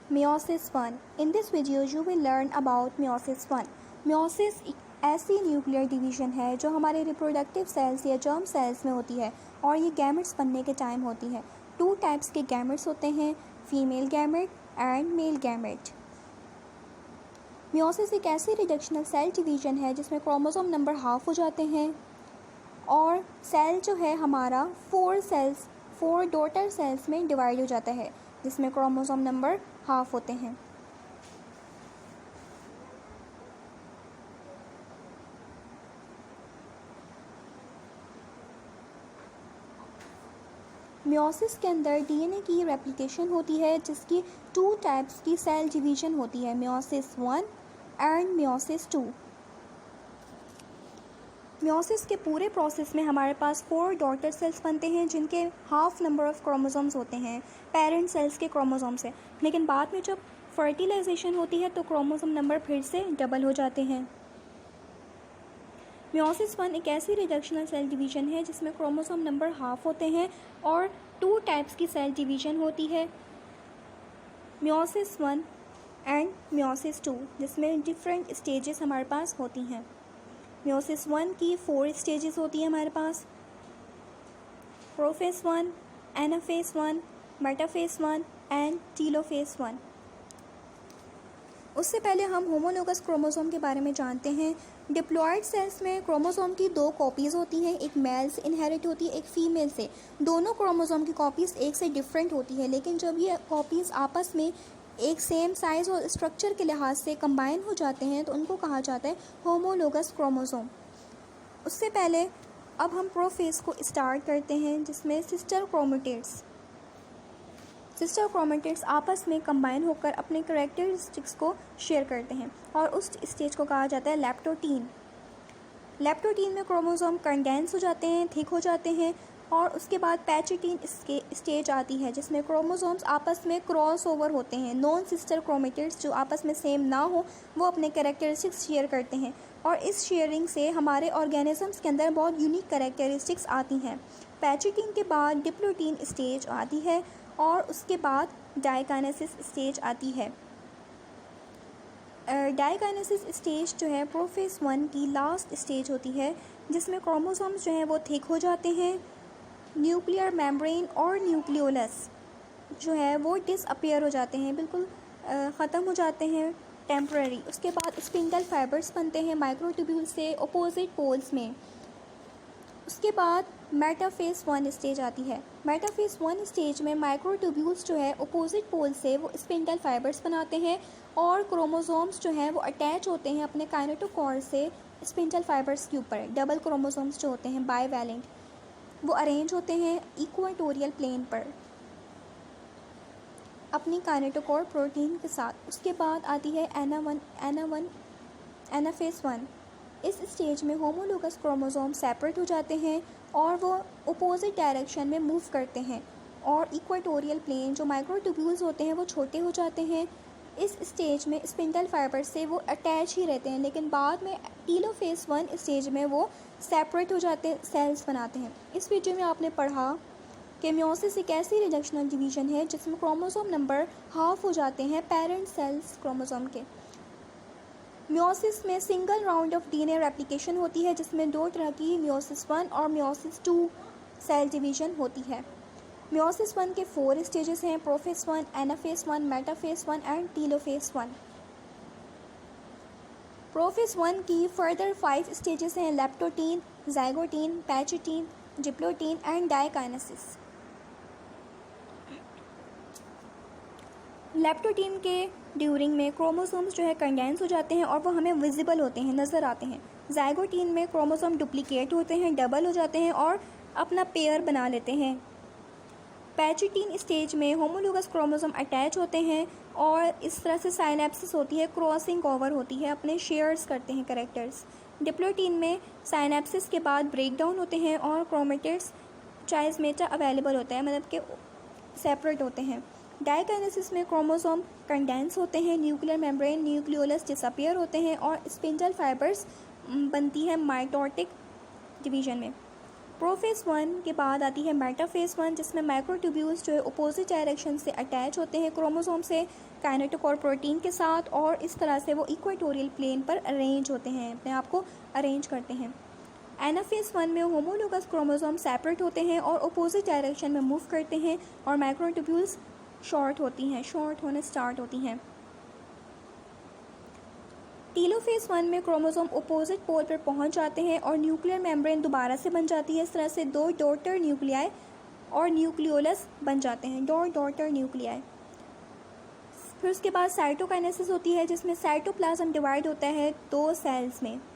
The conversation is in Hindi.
Meiosis 1. In this video you will learn about meiosis 1. Meiosis एक ऐसी न्यूक्लियर डिवीज़न है जो हमारे रिप्रोडक्टिव सेल्स या जर्म सेल्स में होती है और ये गैमेट्स बनने के टाइम होती है। 2 टाइप्स के गैमेट्स होते हैं, female gamete and male gamete. meiosis एक ऐसी रिडक्शनल सेल डिवीज़न है जिसमें क्रोमोसोम नंबर हाफ हो जाते हैं और सेल जो है हमारा 4 डॉटर सेल्स में डिवाइड हो जाता है जिसमें क्रोमोसोम नंबर हाफ होते हैं। meiosis के अंदर डीएनए की रेप्लिकेशन होती है जिसकी 2 टाइप्स की सेल डिवीज़न होती है, meiosis 1 एंड meiosis 2। meiosis के पूरे प्रोसेस में हमारे पास 4 डॉटर सेल्स बनते हैं जिनके हाफ नंबर ऑफ क्रोमोसोम्स होते हैं पेरेंट सेल्स के क्रोमोसोम से, लेकिन बाद में जब फर्टिलाइजेशन होती है तो क्रोमोसोम नंबर फिर से डबल हो जाते हैं। meiosis 1 एक ऐसी रिडक्शनल सेल डिवीज़न है जिसमें क्रोमोसोम नंबर हाफ होते हैं और 2 टाइप्स की सेल डिवीज़न होती है, meiosis 1 एंड meiosis 2, जिसमें डिफरेंट स्टेजेस हमारे पास होती हैं। meiosis 1 की 4 स्टेजेस होती है हमारे पास, prophase 1, anaphase 1, metaphase 1 and telophase 1। उससे पहले हम होमोलोगस क्रोमोसोम के बारे में जानते हैं। डिप्लॉयड सेल्स में क्रोमोसोम की 2 कॉपीज़ होती हैं, एक मेल से इनहेरिट होती है, एक फीमेल से। दोनों क्रोमोसोम की कॉपीज़ एक से डिफरेंट होती है, लेकिन जब ये कॉपीज़ आपस में एक सेम साइज़ और स्ट्रक्चर के लिहाज से कंबाइन हो जाते हैं तो उनको कहा जाता है होमोलोगस क्रोमोसोम। उससे पहले अब हम प्रोफेज को स्टार्ट करते हैं जिसमें सिस्टर क्रोमेटिड्स आपस में कंबाइन होकर अपने कैरेक्टरिस्टिक्स को शेयर करते हैं और उस स्टेज को कहा जाता है लैप्टोटीन। लैप्टोटीन में क्रोमोसोम कंडेंस हो जाते हैं, थिक हो जाते हैं और उसके बाद पैचिटीन स्टेज आती है जिसमें क्रोमोसोम्स आपस में क्रॉस ओवर होते हैं। नॉन सिस्टर क्रोमेटिड्स जो आपस में सेम ना हो वो अपने कैरेक्टरिस्टिक्स शेयर करते हैं और इस शेयरिंग से हमारे ऑर्गेनिजम्स के अंदर बहुत यूनिक कैरेक्टरिस्टिक्स आती हैं। पैचिटीन के बाद डिप्लोटीन स्टेज आती है और उसके बाद डाइकाइनेसिस स्टेज आती है। डाइकाइनेसिस स्टेज जो है प्रोफेज 1 की लास्ट स्टेज होती है जिसमें क्रोमोसोम्स जो हैं वो थिक हो जाते हैं, न्यूक्लियर मेम्ब्रेन और न्यूक्लियोलस जो है वो डिसअपियर हो जाते हैं, बिल्कुल ख़त्म हो जाते हैं टेम्पररी। उसके बाद स्पिंडल फाइबर्स बनते हैं माइक्रोट्यूब्यूल से अपोजिट पोल्स में। उसके बाद मेटाफेज 1 स्टेज आती है। मेटाफेज 1 स्टेज में माइक्रोट्यूब्यूल्स जो है अपोजिट पोल से वो स्पिंडल फाइबर्स बनाते हैं और क्रोमोसोम्स जो हैं वो अटैच होते हैं अपने काइनेटोकोर से स्पिंडल फाइबर्स के ऊपर। डबल क्रोमोसोम्स जो होते हैं बाईवैलेंट वो अरेंज होते हैं इक्वेटोरियल प्लेन पर अपनी काइनेटोकोर प्रोटीन के साथ। उसके बाद आती है एनाफेज 1। इस स्टेज में होमोलोगस क्रोमोसोम सेपरेट हो जाते हैं और वो अपोजिट डायरेक्शन में मूव करते हैं और इक्वेटोरियल प्लेन जो माइक्रोट्यूब्यूल्स होते हैं वो छोटे हो जाते हैं। इस स्टेज में स्पिंडल फाइबर से वो अटैच ही रहते हैं, लेकिन बाद में टीलोफेज 1 स्टेज में वो सेपरेट हो जाते हैं, सेल्स बनाते हैं। इस वीडियो में आपने पढ़ा कि meiosis एक ऐसी रिडक्शनल डिवीज़न है जिसमें क्रोमोसोम नंबर हाफ हो जाते हैं पेरेंट सेल्स क्रोमोसोम के। meiosis में single round of DNA replication होती है जिसमें 2 तरह की meiosis 1 और meiosis 2 सेल डिवीज़न होती है। meiosis 1 के 4 स्टेजेस हैं, prophase 1, anaphase 1, metaphase 1 and telophase 1। Prophase 1 की फर्दर 5 स्टेजेस हैं, लैप्टोटीन, ज़ाइगोटीन, पैचिटीन, डिप्लोटीन एंड डाइकाइनेसिस। लैप्टोटीन के ड्यूरिंग में क्रोमोसोम्स जो है कंडेंस हो जाते हैं और वो हमें विजिबल होते हैं, नज़र आते हैं। ज़ाइगोटीन में क्रोमोसोम डुप्लीकेट होते हैं, डबल हो जाते हैं और अपना पेयर बना लेते हैं। पैचिटीन स्टेज में होमोलोगस क्रोमोसोम अटैच होते हैं और इस तरह से साइनेप्सिस होती है, क्रॉसिंग ओवर होती है, अपने शेयर्स करते हैं कैरेक्टर्स। डिप्लोटीन में साइनेप्सिस के बाद ब्रेक डाउन होते हैं और क्रोमेटिड्स चाइज़मेटा अवेलेबल होता है, मतलब कि सेपरेट होते हैं। डाइकाइनेसिस में क्रोमोसोम कंडेंस होते हैं, न्यूक्लियर मेम्ब्रेन न्यूक्लियोलस डिसअपियर होते हैं और स्पिंडल फाइबर्स बनती है माइटोटिक डिवीज़न में। प्रोफेज 1 के बाद आती है मेटाफेज 1, जिसमें माइक्रोट्यूब्यूल्स जो है अपोजिट डायरेक्शन से अटैच होते हैं क्रोमोसोम से काइनेटोकोर प्रोटीन के साथ, और इस तरह से वो इक्वेटोरियल प्लेन पर अरेंज होते हैं, अपने आप को अरेंज करते हैं। एनाफेज 1 में होमोलोगस क्रोमोसोम सेपरेट होते हैं और अपोजिट डायरेक्शन में मूव करते हैं और माइक्रोट्यूब्यूल्स शॉर्ट होने स्टार्ट होती हैं। टीलोफेज 1 में क्रोमोसोम अपोजिट पोल पर पहुंच जाते हैं और न्यूक्लियर मेम्ब्रेन दोबारा से बन जाती है। इस तरह से 2 डॉटर न्यूक्लियाई और न्यूक्लियोलस बन जाते हैं, 2 डॉटर न्यूक्लियाई। फिर उसके बाद साइटोकाइनेसिस होती है, जिसमें साइटोप्लाज्म डिवाइड होता है 2 सेल्स में।